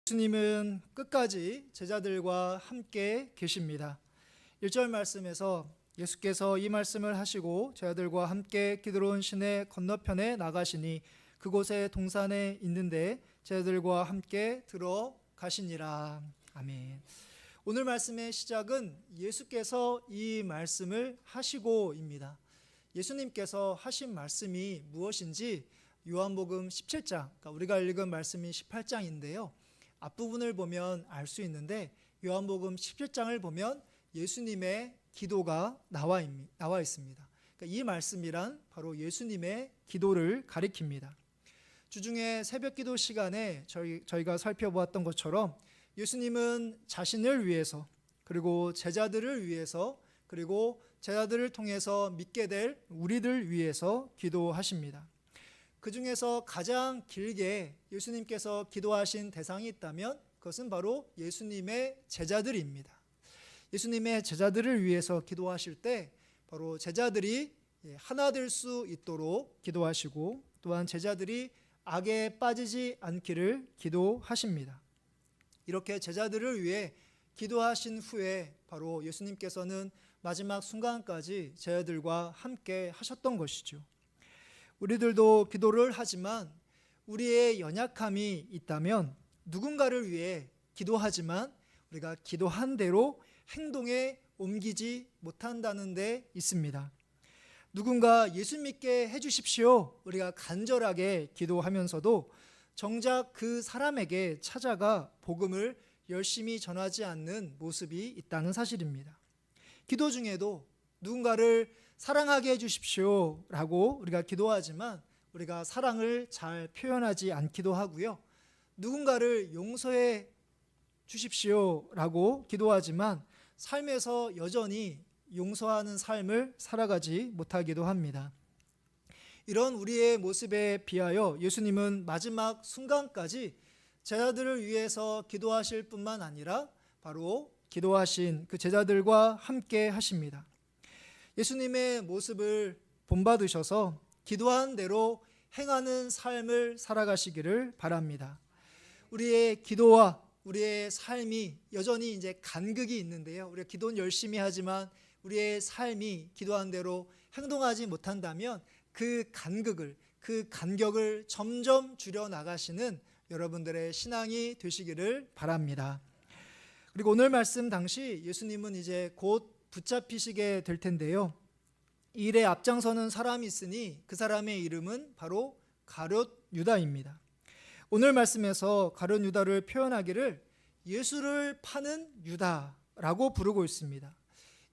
예수님은 끝까지 제자들과 함께 계십니다. 1절 말씀에서 예수께서 이 말씀을 하시고 제자들과 함께 기드론 시내 건너편에 나가시니 그곳에 동산에 있는데 제자들과 함께 들어가시니라. 아멘. 오늘 말씀의 시작은 예수께서 이 말씀을 하시고입니다. 예수님께서 하신 말씀이 무엇인지 요한복음 17장, 그러니까 우리가 읽은 말씀이 18장인데요. 앞부분을 보면 알 수 있는데 요한복음 17장을 보면 예수님의 기도가 나와 있습니다. 그러니까 이 말씀이란 바로 예수님의 기도를 가리킵니다. 주중에 새벽기도 시간에 저희가 살펴보았던 것처럼 예수님은 자신을 위해서, 그리고 제자들을 위해서, 그리고 제자들을 통해서 믿게 될 우리들 위해서 기도하십니다. 그 중에서 가장 길게 예수님께서 기도하신 대상이 있다면 그것은 바로 예수님의 제자들입니다. 예수님의 제자들을 위해서 기도하실 때 바로 제자들이 하나 될 수 있도록 기도하시고, 또한 제자들이 악에 빠지지 않기를 기도하십니다. 이렇게 제자들을 위해 기도하신 후에 바로 예수님께서는 마지막 순간까지 제자들과 함께 하셨던 것이죠. 우리들도 기도를 하지만 우리의 연약함이 있다면 누군가를 위해 기도하지만 우리가 기도한 대로 행동에 옮기지 못한다는 데 있습니다. 누군가 예수 믿게 해주십시오, 우리가 간절하게 기도하면서도 정작 그 사람에게 찾아가 복음을 열심히 전하지 않는 모습이 있다는 사실입니다. 기도 중에도 누군가를 사랑하게 해주십시오 라고 우리가 기도하지만 우리가 사랑을 잘 표현하지 않기도 하고요. 누군가를 용서해 주십시오 라고 기도하지만 삶에서 여전히 용서하는 삶을 살아가지 못하기도 합니다. 이런 우리의 모습에 비하여 예수님은 마지막 순간까지 제자들을 위해서 기도하실 뿐만 아니라 바로 기도하신 그 제자들과 함께 하십니다. 예수님의 모습을 본받으셔서 기도한 대로 행하는 삶을 살아가시기를 바랍니다. 우리의 기도와 우리의 삶이 여전히 이제 간극이 있는데요. 우리가 기도는 열심히 하지만 우리의 삶이 기도한 대로 행동하지 못한다면 그 간극을, 그 간격을 점점 줄여 나가시는 여러분들의 신앙이 되시기를 바랍니다. 그리고 오늘 말씀 당시 예수님은 이제 곧 붙잡히시게 될 텐데요. 이 일에 앞장서는 사람이 있으니 그 사람의 이름은 바로 가룟 유다입니다. 오늘 말씀에서 가룟 유다를 표현하기를 예수를 파는 유다라고 부르고 있습니다.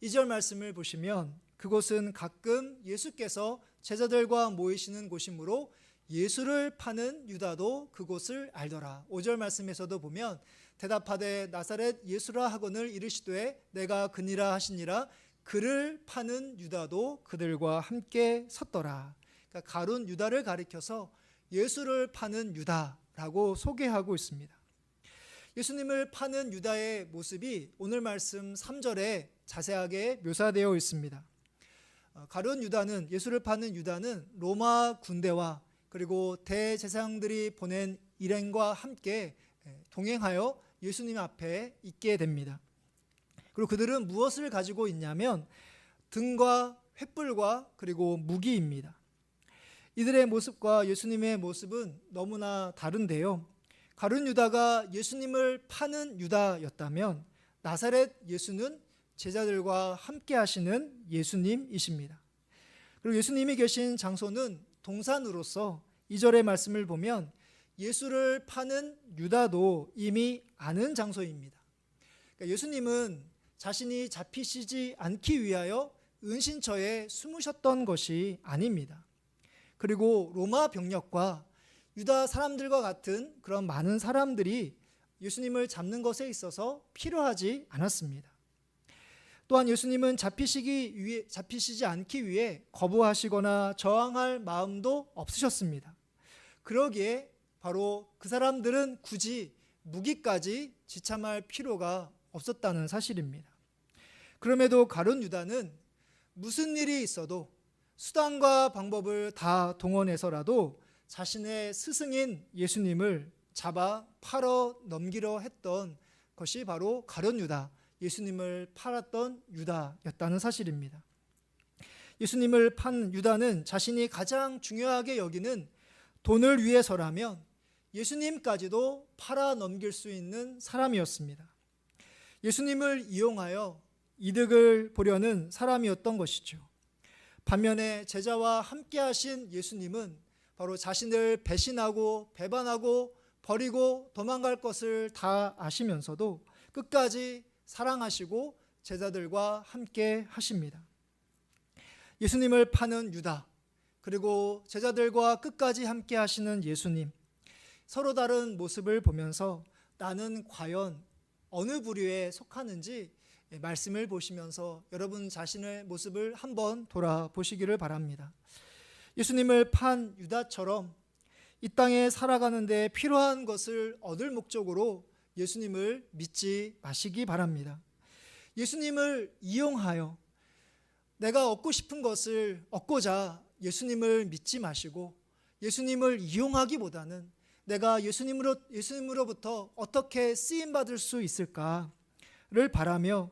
2절 말씀을 보시면 그곳은 가끔 예수께서 제자들과 모이시는 곳이므로 예수를 파는 유다도 그곳을 알더라. 5절 말씀에서도 보면 대답하되 나사렛 예수라 하거늘 이르시되 내가 그니라 하시니라. 그를 파는 유다도 그들과 함께 섰더라. 그러니까 가룟 유다를 가리켜서 예수를 파는 유다라고 소개하고 있습니다. 예수님을 파는 유다의 모습이 오늘 말씀 3절에 자세하게 묘사되어 있습니다. 가룟 유다는, 예수를 파는 유다는 로마 군대와 그리고 대제사장들이 보낸 일행과 함께 동행하여 예수님 앞에 있게 됩니다. 그리고 그들은 무엇을 가지고 있냐면 등과 횃불과 그리고 무기입니다. 이들의 모습과 예수님의 모습은 너무나 다른데요. 가룟 유다가 예수님을 파는 유다였다면 나사렛 예수는 제자들과 함께 하시는 예수님이십니다. 그리고 예수님이 계신 장소는 동산으로서 2절의 말씀을 보면 예수를 파는 유다도 이미 아는 장소입니다. 그러니까 예수님은 자신이 잡히시지 않기 위하여 은신처에 숨으셨던 것이 아닙니다. 그리고 로마 병력과 유다 사람들과 같은 그런 많은 사람들이 예수님을 잡는 것에 있어서 필요하지 않았습니다. 또한 예수님은 잡히시지 않기 위해 거부하시거나 저항할 마음도 없으셨습니다. 그러기에 바로 그 사람들은 굳이 무기까지 지참할 필요가 없었다는 사실입니다. 그럼에도 가룟 유다는 무슨 일이 있어도 수단과 방법을 다 동원해서라도 자신의 스승인 예수님을 잡아 팔아 넘기려 했던 것이 바로 가룟 유다, 예수님을 팔았던 유다였다는 사실입니다. 예수님을 판 유다는 자신이 가장 중요하게 여기는 돈을 위해서라면 예수님까지도 팔아 넘길 수 있는 사람이었습니다. 예수님을 이용하여 이득을 보려는 사람이었던 것이죠. 반면에 제자와 함께 하신 예수님은 바로 자신을 배신하고 배반하고 버리고 도망갈 것을 다 아시면서도 끝까지 사랑하시고 제자들과 함께 하십니다. 예수님을 파는 유다, 그리고 제자들과 끝까지 함께 하시는 예수님, 서로 다른 모습을 보면서 나는 과연 어느 부류에 속하는지 말씀을 보시면서 여러분 자신의 모습을 한번 돌아보시기를 바랍니다. 예수님을 판 유다처럼 이 땅에 살아가는 데 필요한 것을 얻을 목적으로 예수님을 믿지 마시기 바랍니다. 예수님을 이용하여 내가 얻고 싶은 것을 얻고자 예수님을 믿지 마시고 예수님을 이용하기보다는 내가 예수님으로부터 어떻게 쓰임받을 수 있을까를 바라며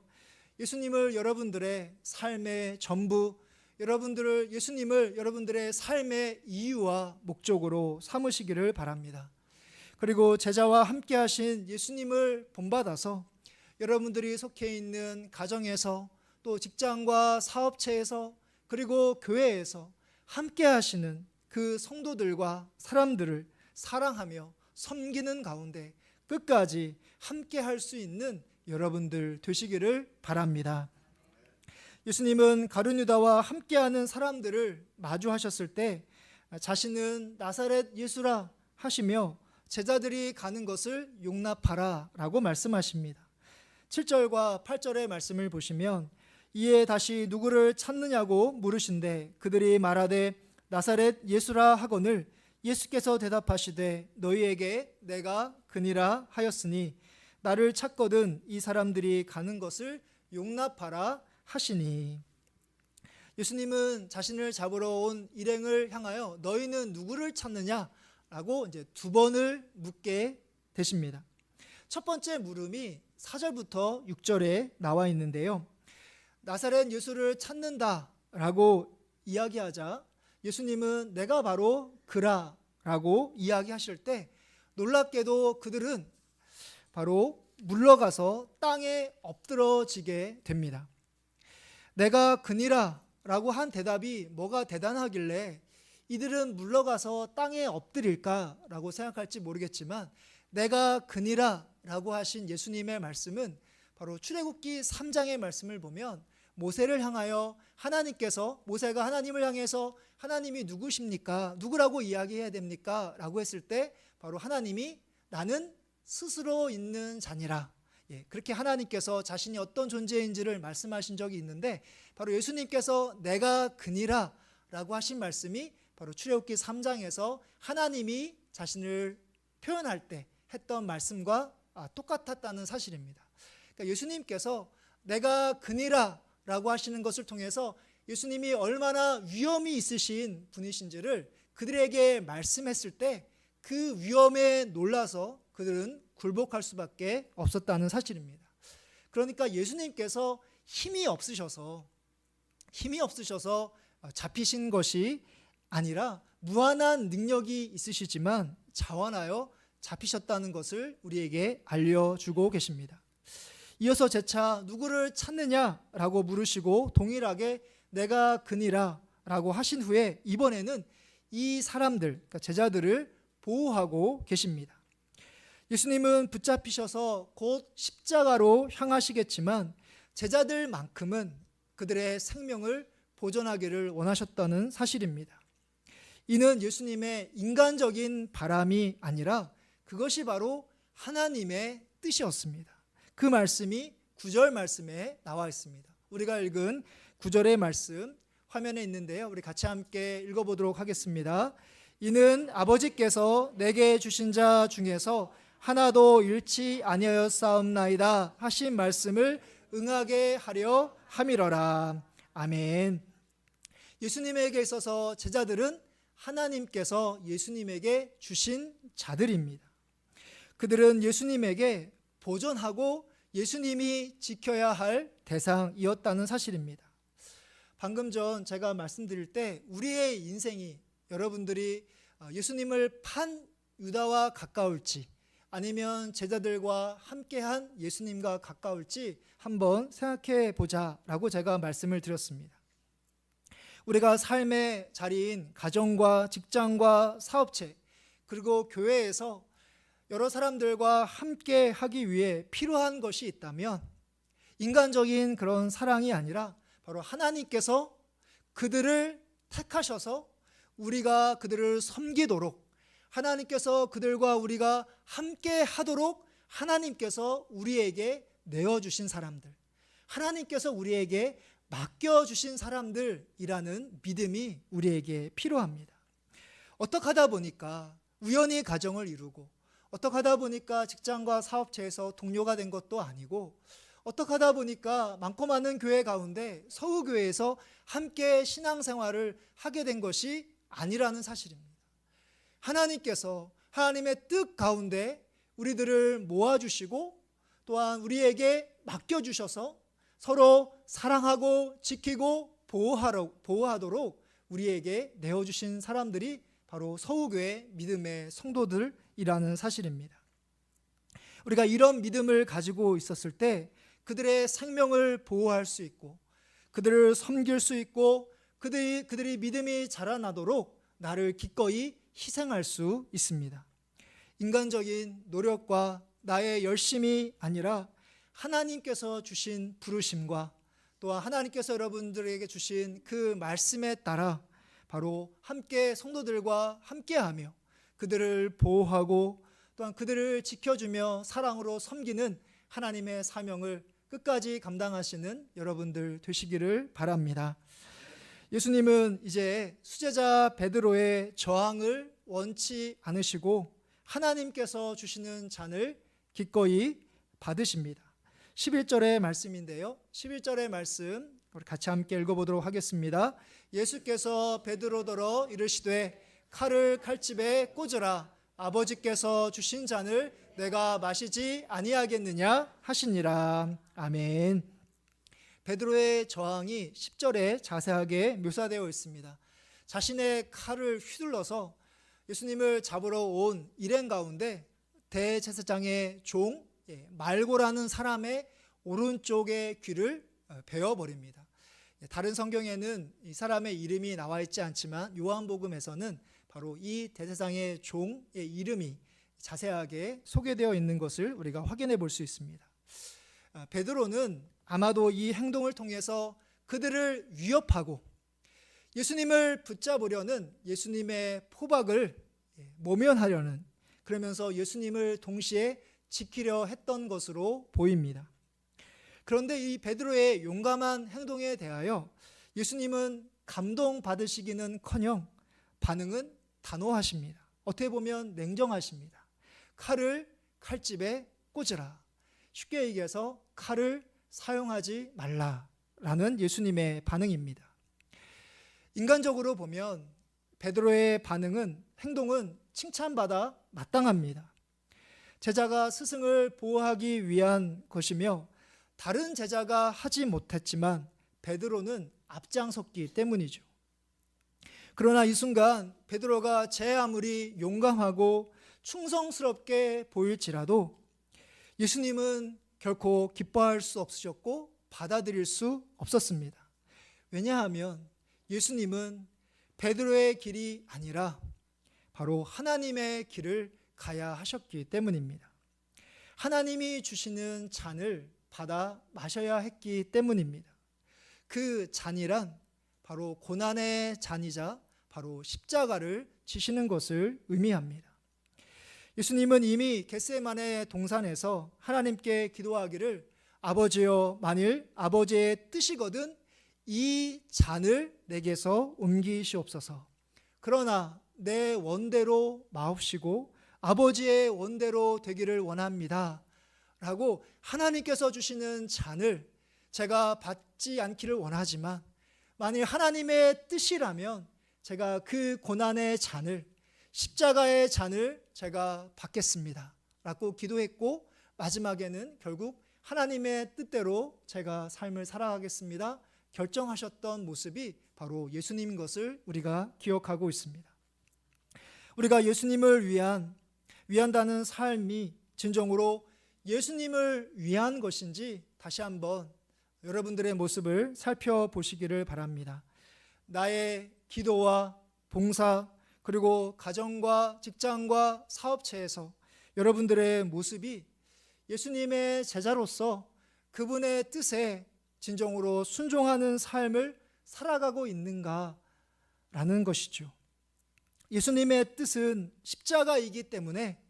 예수님을 여러분들의 삶의 전부, 예수님을 여러분들의 삶의 이유와 목적으로 삼으시기를 바랍니다. 그리고 제자와 함께 하신 예수님을 본받아서 여러분들이 속해 있는 가정에서 또 직장과 사업체에서 그리고 교회에서 함께 하시는 그 성도들과 사람들을 사랑하며 섬기는 가운데 끝까지 함께 할 수 있는 여러분들 되시기를 바랍니다. 예수님은 가룟 유다와 함께하는 사람들을 마주하셨을 때 자신은 나사렛 예수라 하시며 제자들이 가는 것을 용납하라 라고 말씀하십니다. 7절과 8절의 말씀을 보시면 이에 다시 누구를 찾느냐고 물으신대 그들이 말하되 나사렛 예수라 하거늘 예수께서 대답하시되 너희에게 내가 그니라 하였으니 나를 찾거든 이 사람들이 가는 것을 용납하라 하시니. 예수님은 자신을 잡으러 온 일행을 향하여 너희는 누구를 찾느냐라고 이제 두 번을 묻게 되십니다. 첫 번째 물음이 4절부터 6절에 나와 있는데요. 나사렛 예수를 찾는다라고 이야기하자 예수님은 내가 바로 그라라고 이야기하실 때 놀랍게도 그들은 바로 물러가서 땅에 엎드러지게 됩니다. 내가 그니라 라고 한 대답이 뭐가 대단하길래 이들은 물러가서 땅에 엎드릴까라고 생각할지 모르겠지만 내가 그니라 라고 하신 예수님의 말씀은 바로 출애굽기 3장의 말씀을 보면 모세를 향하여 하나님께서 모세가 하나님을 향해서 하나님이 누구십니까? 누구라고 이야기해야 됩니까? 라고 했을 때 바로 하나님이 나는 스스로 있는 자니라. 그렇게 하나님께서 자신이 어떤 존재인지를 말씀하신 적이 있는데 바로 예수님께서 내가 그니라 라고 하신 말씀이 바로 출애굽기 3장에서 하나님이 자신을 표현할 때 했던 말씀과 똑같았다는 사실입니다. 그러니까 예수님께서 내가 그니라 라고 하시는 것을 통해서 예수님이 얼마나 위엄이 있으신 분이신지를 그들에게 말씀했을 때 그 위엄에 놀라서 그들은 굴복할 수밖에 없었다는 사실입니다. 그러니까 예수님께서 힘이 없으셔서 잡히신 것이 아니라 무한한 능력이 있으시지만 자원하여 잡히셨다는 것을 우리에게 알려주고 계십니다. 이어서 재차 누구를 찾느냐라고 물으시고 동일하게 내가 그니라 라고 하신 후에 이번에는 이 사람들, 그러니까 제자들을 보호하고 계십니다. 예수님은 붙잡히셔서 곧 십자가로 향하시겠지만 제자들만큼은 그들의 생명을 보존하기를 원하셨다는 사실입니다. 이는 예수님의 인간적인 바람이 아니라 그것이 바로 하나님의 뜻이었습니다. 그 말씀이 9절 말씀에 나와 있습니다. 우리가 읽은 9절의 말씀 화면에 있는데요. 우리 같이 함께 읽어보도록 하겠습니다. 이는 아버지께서 내게 주신 자 중에서 하나도 잃지 아니하였사옵나이다 하신 말씀을 응하게 하려 함이러라. 아멘. 예수님에게 있어서 제자들은 하나님께서 예수님에게 주신 자들입니다. 그들은 예수님에게 보존하고 예수님이 지켜야 할 대상이었다는 사실입니다. 방금 전 제가 말씀드릴 때 우리의 인생이 여러분들이 예수님을 판 유다와 가까울지 아니면 제자들과 함께한 예수님과 가까울지 한번 생각해 보자라고 제가 말씀을 드렸습니다. 우리가 삶의 자리인 가정과 직장과 사업체 그리고 교회에서 여러 사람들과 함께 하기 위해 필요한 것이 있다면 인간적인 그런 사랑이 아니라 바로 하나님께서 그들을 택하셔서 우리가 그들을 섬기도록 하나님께서 그들과 우리가 함께 하도록 하나님께서 우리에게 내어주신 사람들, 하나님께서 우리에게 맡겨주신 사람들이라는 믿음이 우리에게 필요합니다. 어떻게 하다 보니까 우연히 가정을 이루고 어떻게 하다 보니까 직장과 사업체에서 동료가 된 것도 아니고 어떻게 하다 보니까 많고 많은 교회 가운데 서우교회에서 함께 신앙생활을 하게 된 것이 아니라는 사실입니다. 하나님께서 하나님의 뜻 가운데 우리들을 모아주시고 또한 우리에게 맡겨주셔서 서로 사랑하고 지키고 보호하도록 우리에게 내어주신 사람들이 바로 서우교회 믿음의 성도들이라는 사실입니다. 우리가 이런 믿음을 가지고 있었을 때 그들의 생명을 보호할 수 있고 그들을 섬길 수 있고 그들이 믿음이 자라나도록 나를 기꺼이 희생할 수 있습니다. 인간적인 노력과 나의 열심이 아니라 하나님께서 주신 부르심과 또한 하나님께서 여러분들에게 주신 그 말씀에 따라 바로 함께 성도들과 함께하며 그들을 보호하고 또한 그들을 지켜주며 사랑으로 섬기는 하나님의 사명을 끝까지 감당하시는 여러분들 되시기를 바랍니다. 예수님은 이제 수제자 베드로의 저항을 원치 않으시고 하나님께서 주시는 잔을 기꺼이 받으십니다. 11절의 말씀인데요. 11절의 말씀 우리 같이 함께 읽어보도록 하겠습니다. 예수께서 베드로더러 이르시되 칼을 칼집에 꽂으라. 아버지께서 주신 잔을 내가 마시지 아니하겠느냐 하시니라. 아멘. 베드로의 저항이 10절에 자세하게 묘사되어 있습니다. 자신의 칼을 휘둘러서 예수님을 잡으러 온 일행 가운데 대제사장의 종 말고라는 사람의 오른쪽의 귀를 베어버립니다. 다른 성경에는 이 사람의 이름이 나와 있지 않지만 요한복음에서는 바로 이 대제사장의 종의 이름이 자세하게 소개되어 있는 것을 우리가 확인해 볼 수 있습니다. 베드로는 아마도 이 행동을 통해서 그들을 위협하고 예수님을 붙잡으려는 예수님의 포박을 모면하려는 그러면서 예수님을 동시에 지키려 했던 것으로 보입니다. 그런데 이 베드로의 용감한 행동에 대하여 예수님은 감동받으시기는커녕 반응은 단호하십니다. 어떻게 보면 냉정하십니다. 칼을 칼집에 꽂으라. 쉽게 얘기해서 칼을 사용하지 말라라는 예수님의 반응입니다. 인간적으로 보면 베드로의 행동은 칭찬받아 마땅합니다. 제자가 스승을 보호하기 위한 것이며 다른 제자가 하지 못했지만 베드로는 앞장섰기 때문이죠. 그러나 이 순간 베드로가 제 아무리 용감하고 충성스럽게 보일지라도 예수님은 결코 기뻐할 수 없으셨고 받아들일 수 없었습니다. 왜냐하면 예수님은 베드로의 길이 아니라 바로 하나님의 길을 가야 하셨기 때문입니다. 하나님이 주시는 잔을 받아 마셔야 했기 때문입니다. 그 잔이란 바로 고난의 잔이자 바로 십자가를 지시는 것을 의미합니다. 예수님은 이미 겟세마네 동산에서 하나님께 기도하기를 아버지여 만일 아버지의 뜻이거든 이 잔을 내게서 옮기시옵소서. 그러나 내 원대로 마옵시고 아버지의 원대로 되기를 원합니다. 라고 하나님께서 주시는 잔을 제가 받지 않기를 원하지만 만일 하나님의 뜻이라면 제가 그 고난의 잔을 십자가의 잔을 제가 받겠습니다. 라고 기도했고 마지막에는 결국 하나님의 뜻대로 제가 삶을 살아가겠습니다 결정하셨던 모습이 바로 예수님인 것을 우리가 기억하고 있습니다. 우리가 예수님을 위한다는 삶이 진정으로 예수님을 위한 것인지 다시 한번 여러분들의 모습을 살펴보시기를 바랍니다. 나의 기도와 봉사 그리고 가정과 직장과 사업체에서 여러분들의 모습이 예수님의 제자로서 그분의 뜻에 진정으로 순종하는 삶을 살아가고 있는가라는 것이죠. 예수님의 뜻은 십자가이기 때문에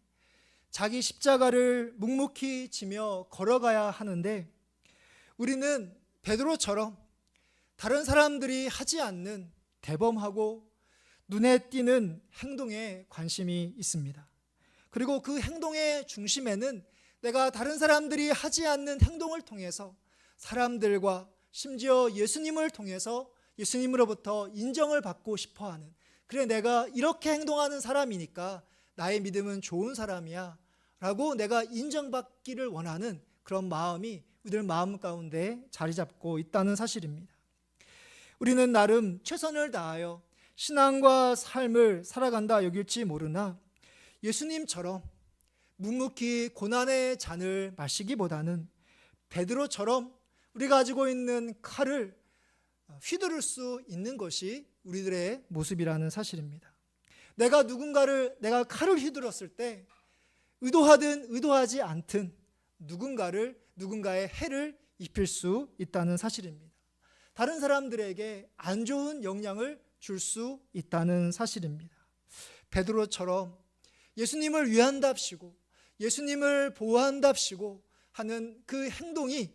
자기 십자가를 묵묵히 지며 걸어가야 하는데 우리는 베드로처럼 다른 사람들이 하지 않는 대범하고 눈에 띄는 행동에 관심이 있습니다. 그리고 그 행동의 중심에는 내가 다른 사람들이 하지 않는 행동을 통해서 사람들과 심지어 예수님을 통해서 예수님으로부터 인정을 받고 싶어하는, 그래 내가 이렇게 행동하는 사람이니까 나의 믿음은 좋은 사람이야 라고 내가 인정받기를 원하는 그런 마음이 우리들 마음 가운데 자리 잡고 있다는 사실입니다. 우리는 나름 최선을 다하여 신앙과 삶을 살아간다 여길지 모르나 예수님처럼 묵묵히 고난의 잔을 마시기보다는 베드로처럼 우리가 가지고 있는 칼을 휘두를 수 있는 것이 우리들의 모습이라는 사실입니다. 내가 칼을 휘둘렀을 때 의도하든 의도하지 않든 누군가의 해를 입힐 수 있다는 사실입니다. 다른 사람들에게 안 좋은 영향을 줄 수 있다는 사실입니다. 베드로처럼 예수님을 위한답시고 예수님을 보호한답시고 하는 그 행동이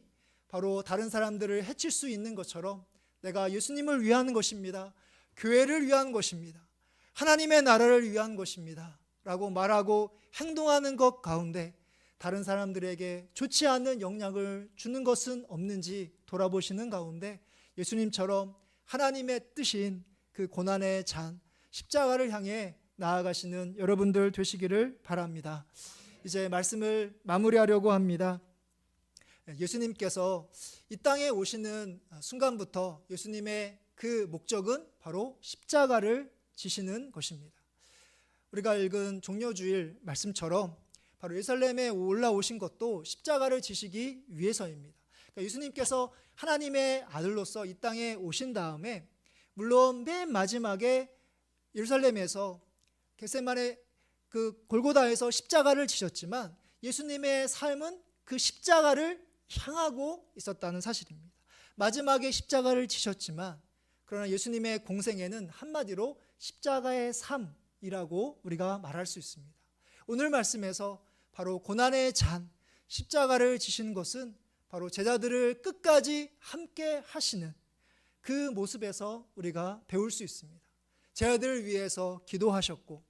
바로 다른 사람들을 해칠 수 있는 것처럼 내가 예수님을 위한 것입니다. 교회를 위한 것입니다. 하나님의 나라를 위한 것입니다. 라고 말하고 행동하는 것 가운데 다른 사람들에게 좋지 않은 영향을 주는 것은 없는지 돌아보시는 가운데 예수님처럼 하나님의 뜻인 그 고난의 잔, 십자가를 향해 나아가시는 여러분들 되시기를 바랍니다. 이제 말씀을 마무리하려고 합니다. 예수님께서 이 땅에 오시는 순간부터 예수님의 그 목적은 바로 십자가를 지시는 것입니다. 우리가 읽은 종려주일 말씀처럼 바로 예루살렘에 올라오신 것도 십자가를 지시기 위해서입니다. 그러니까 예수님께서 하나님의 아들로서 이 땅에 오신 다음에 물론 맨 마지막에 예루살렘에서 겟세마네 그 골고다에서 십자가를 지셨지만 예수님의 삶은 그 십자가를 향하고 있었다는 사실입니다. 마지막에 십자가를 지셨지만 그러나 예수님의 공생애는 한마디로 십자가의 삶이라고 우리가 말할 수 있습니다. 오늘 말씀에서 바로 고난의 잔, 십자가를 지신 것은 바로 제자들을 끝까지 함께 하시는 그 모습에서 우리가 배울 수 있습니다. 제자들을 위해서 기도하셨고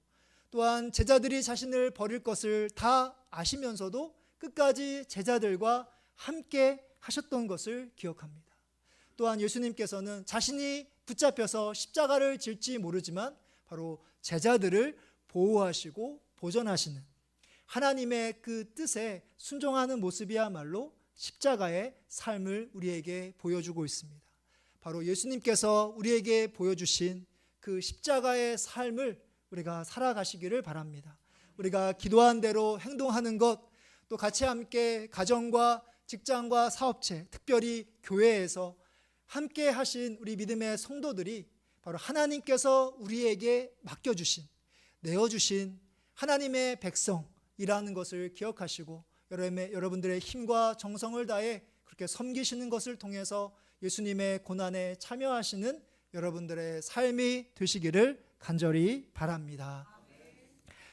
또한 제자들이 자신을 버릴 것을 다 아시면서도 끝까지 제자들과 함께 하셨던 것을 기억합니다. 또한 예수님께서는 자신이 붙잡혀서 십자가를 질지 모르지만 바로 제자들을 보호하시고 보전하시는 하나님의 그 뜻에 순종하는 모습이야말로 십자가의 삶을 우리에게 보여주고 있습니다. 바로 예수님께서 우리에게 보여주신 그 십자가의 삶을 우리가 살아가시기를 바랍니다. 우리가 기도한 대로 행동하는 것, 또 같이 함께 가정과 직장과 사업체, 특별히 교회에서 함께 하신 우리 믿음의 성도들이 바로 하나님께서 우리에게 맡겨주신, 내어주신 하나님의 백성이라는 것을 기억하시고 여러분들의 힘과 정성을 다해 그렇게 섬기시는 것을 통해서 예수님의 고난에 참여하시는 여러분들의 삶이 되시기를 간절히 바랍니다.